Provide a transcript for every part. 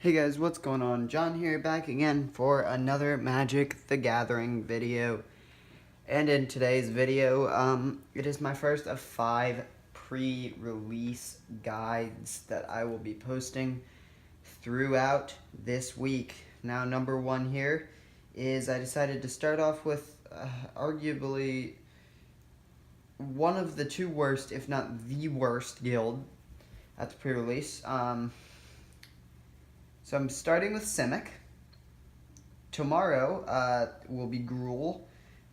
Hey guys, what's going on? John here, back again for another Magic the Gathering video. And in today's video, it is my first of 5 pre-release guides that I will be posting throughout this week. Now, number 1 here is I decided to start off with arguably one of the 2 worst, if not the worst guild at the pre-release. So I'm starting with Simic. Tomorrow will be Gruul.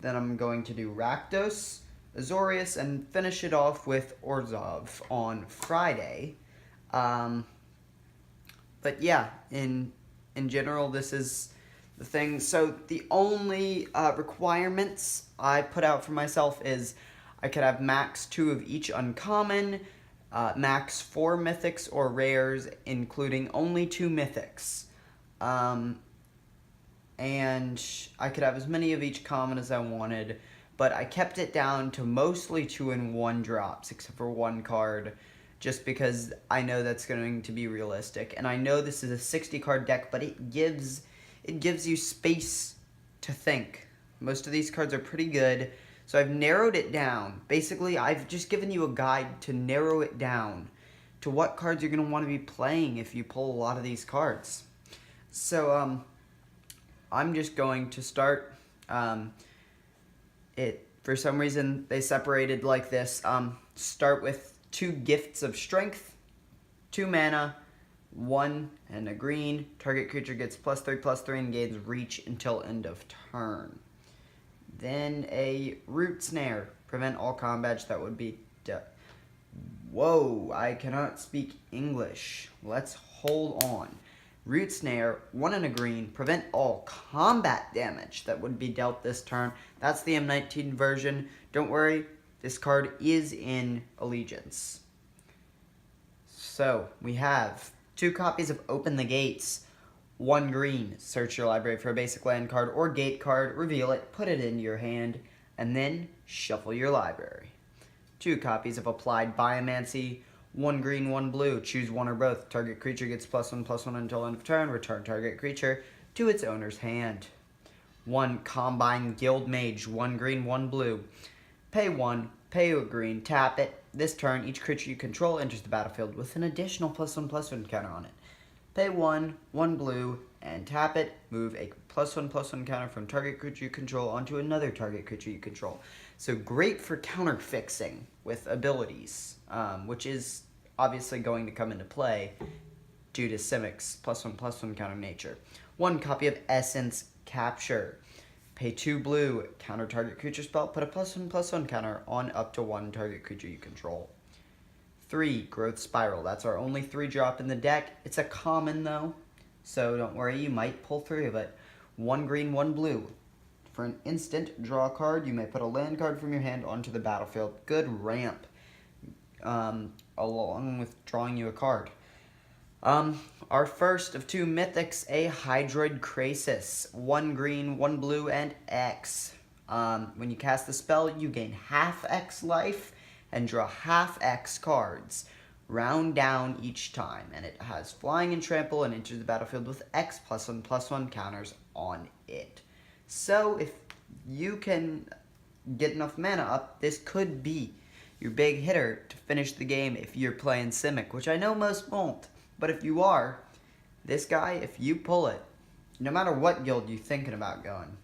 Then I'm going to do Rakdos, Azorius, and finish it off with Orzhov on Friday. But yeah, in general, this is the thing. So the only requirements I put out for myself is I could have max 2 of each uncommon, max 4 mythics or rares, including only 2 mythics. And I could have as many of each common as I wanted, but I kept it down to mostly 2 and 1 drops, except for 1 card, just because I know that's going to be realistic. And I know this is a 60 card deck, but it gives you space to think. Most of these cards are pretty good. So I've narrowed it down. Basically, I've just given you a guide to narrow it down to what cards you're going to want to be playing if you pull a lot of these cards. So, I'm just going to start it. For some reason, they separated like this. Start with 2 Gifts of Strength, 2 mana, 1 and a green. Target creature gets +3/+3 and gains reach until end of turn. Then a Root Snare. Prevent all combat. That would be... Whoa, I cannot speak English. Let's hold on. Root Snare, 1 and a green. Prevent all combat damage that would be dealt this turn. That's the M19 version. Don't worry, this card is in Allegiance. So, we have 2 copies of Open the Gates. 1 green, search your library for a basic land card or gate card, reveal it, put it into your hand, and then shuffle your library. 2 copies of Applied Biomancy, 1 green, 1 blue, choose 1 or both. Target creature gets +1/+1 until end of turn, return target creature to its owner's hand. 1 Combine Guild Mage, 1 green, 1 blue. Pay 1, pay a green, tap it. This turn, each creature you control enters the battlefield with an additional +1/+1 counter on it. Pay 1, 1 blue, and tap it. Move a +1/+1 counter from target creature you control onto another target creature you control. So great for counter fixing with abilities, which is obviously going to come into play due to Simic's +1/+1 counter nature. 1 copy of Essence Capture. Pay 2 blue, counter target creature spell, put a +1/+1 counter on up to 1 target creature you control. 3 Growth Spiral. That's our only 3 drop in the deck. It's a common though, so don't worry, you might pull 3 of it. 1 green, 1 blue. For an instant, draw a card. You may put a land card from your hand onto the battlefield. Good ramp, along with drawing you a card. Our first of 2 mythics, a Hydroid Krasis. 1 green, 1 blue, and X. When you cast the spell, you gain half X life and draw half X cards. Round down each time, and it has flying and trample and enters the battlefield with X +1/+1 counters on it. So if you can get enough mana up, this could be your big hitter to finish the game if you're playing Simic, which I know most won't. But if you are, this guy, if you pull it, no matter what guild you're thinking about going,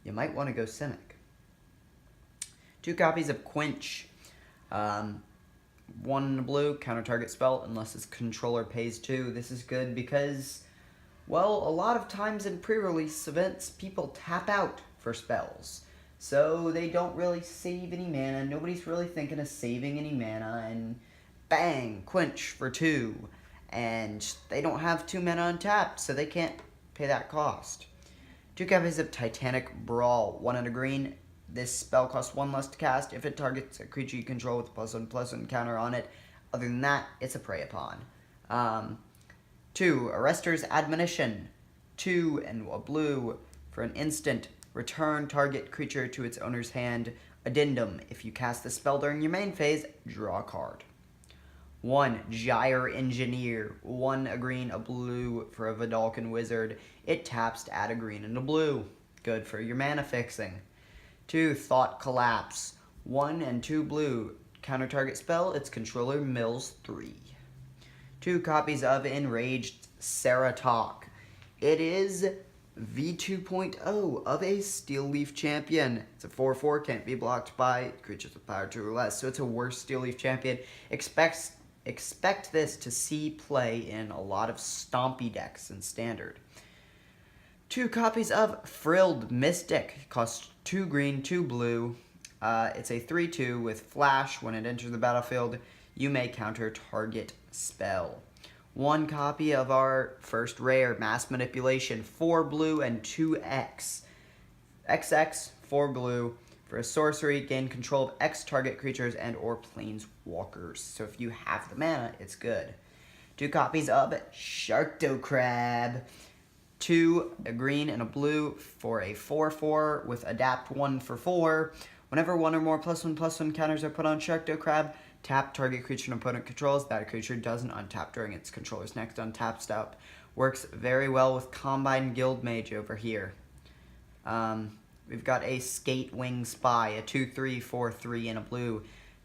you might want to go Simic. 2 copies of Quench. 1 blue, counter target spell unless its controller pays 2. This is good because, well, a lot of times in pre-release events, people tap out for spells. So they don't really save any mana. Nobody's really thinking of saving any mana. And bang, Quench for 2. And they don't have 2 mana untapped, so they can't pay that cost. 2 copies of Titanic Brawl. 1 and a green. This spell costs 1 less to cast if it targets a creature you control with a +1/+1 counter on it. Other than that, it's a Prey Upon. 2, Arrester's Admonition. 2 and a blue. For an instant, return target creature to its owner's hand. Addendum, if you cast the spell during your main phase, draw a card. 1 Gyre Engineer, 1 a green, a blue for a Vidalcan Wizard. It taps to add a green and a blue. Good for your mana fixing. 2 Thought Collapse, 1 and 2 blue. Counter target spell, its controller mills 3. 2 copies of Enraged Seratalk. It is V2.0 of a Steel Leaf champion. It's a 4/4, can't be blocked by creatures with power 2 or less, so it's a worse Steel Leaf champion. Expect this to see play in a lot of stompy decks in Standard. 2 copies of Frilled Mystic. Costs 2 green, 2 blue. It's a 3/2 with flash. When it enters the battlefield, you may counter target spell. 1 copy of our first rare, Mass Manipulation, 4 blue and 2 X. XX, 4 blue. For a sorcery, gain control of X target creatures and or planeswalkers. So if you have the mana, it's good. 2 copies of Sharktocrab. 2 a green and a blue for a 4/4 with Adapt 1 for 4. Whenever 1 or more +1/+1 counters are put on Sharktocrab, tap target creature an opponent controls. That creature doesn't untap during its controller's next untap step. Works very well with Combine Guildmage over here. We've got a Skatewing Spy, a 2/3, 4/3, and a blue.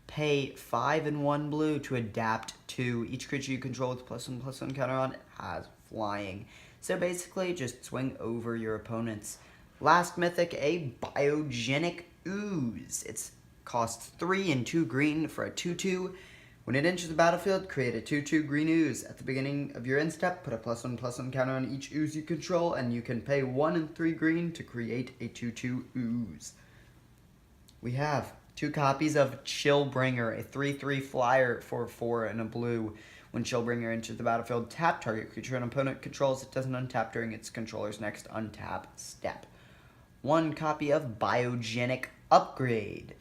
Pay 5 and 1 blue to adapt to each creature you control with +1/+1 counter on has flying. So basically, just swing over your opponents. Last mythic, a Biogenic Ooze. It costs 3 and 2 green for a 2/2. When it enters the battlefield, create a 2/2 green ooze. At the beginning of your end step, put a +1/+1 counter on each ooze you control, and you can pay 1 and 3 green to create a 2/2 ooze. We have 2 copies of Chillbringer, a 3/3 flyer for 4 and a blue. When Chillbringer enters the battlefield, tap target creature an opponent controls. It doesn't untap during its controller's next untap step. 1 copy of Biogenic Upgrade.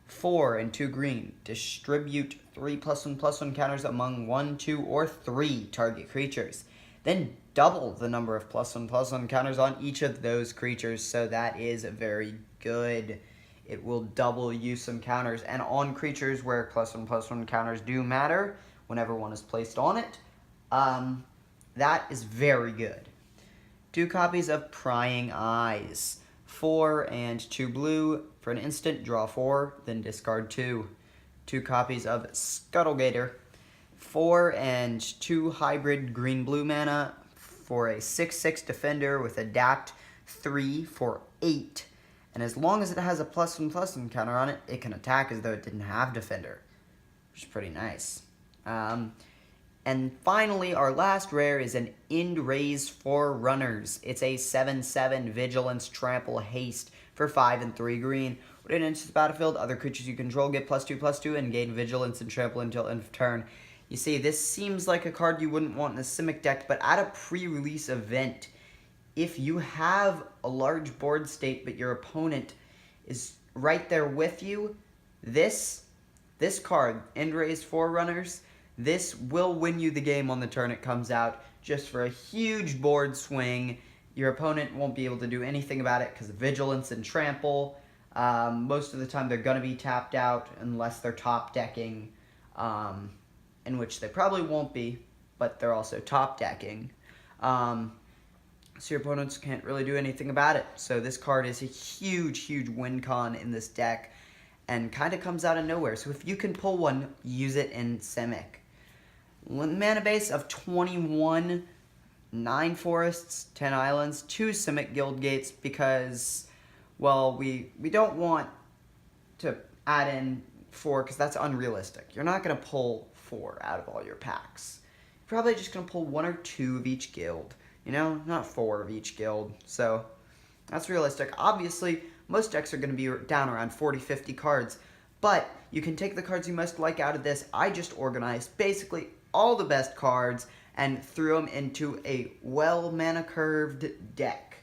4 and 2 green. Distribute 3 +1/+1 counters among 1, 2, or 3 target creatures. Then double the number of +1/+1 counters on each of those creatures, so that is very good. It will double you some counters, and on creatures where +1/+1 counters do matter, whenever one is placed on it, that is very good. 2 copies of Prying Eyes. 4 and 2 blue. For an instant, draw 4, then discard 2. 2 copies of Scuttlegator. 4 and 2 hybrid green-blue mana for a 6/6 defender with Adapt 3 for 8. And as long as it has a +1/+1 counter on it, it can attack as though it didn't have defender, which is pretty nice. And finally, our last rare is an End-Raze for Runners. It's a 7/7 Vigilance, Trample, Haste for 5 and 3 green. When it enters the battlefield, other creatures you control get +2/+2 and gain Vigilance and Trample until end of turn. You see, this seems like a card you wouldn't want in a Simic deck, but at a pre-release event, if you have a large board state but your opponent is right there with you, this card, End-Raze for Runners, this will win you the game on the turn it comes out, just for a huge board swing. Your opponent won't be able to do anything about it because of Vigilance and Trample. Most of the time they're going to be tapped out unless they're top decking, in which they probably won't be, but they're also top decking. So your opponents can't really do anything about it. So this card is a huge, huge win con in this deck and kind of comes out of nowhere. So if you can pull one, use it in Simic. Mana base of 21, 9 forests, 10 islands, 2 Simic guild gates because, well, we don't want to add in 4 because that's unrealistic. You're not going to pull 4 out of all your packs. You're probably just going to pull 1 or 2 of each guild. You know, not 4 of each guild. So that's realistic. Obviously, most decks are going to be down around 40, 50 cards. But you can take the cards you most like out of this. I just organized basically all the best cards and threw them into a well mana curved deck.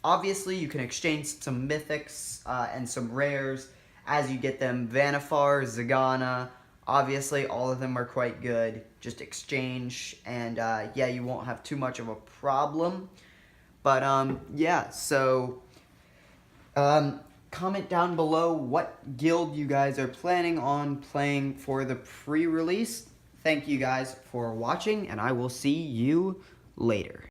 Obviously, you can exchange some mythics and some rares as you get them. Vanifar, Zagana, obviously all of them are quite good. Just exchange and yeah, you won't have too much of a problem. But yeah, so comment down below what guild you guys are planning on playing for the pre-release. Thank you guys for watching, and I will see you later.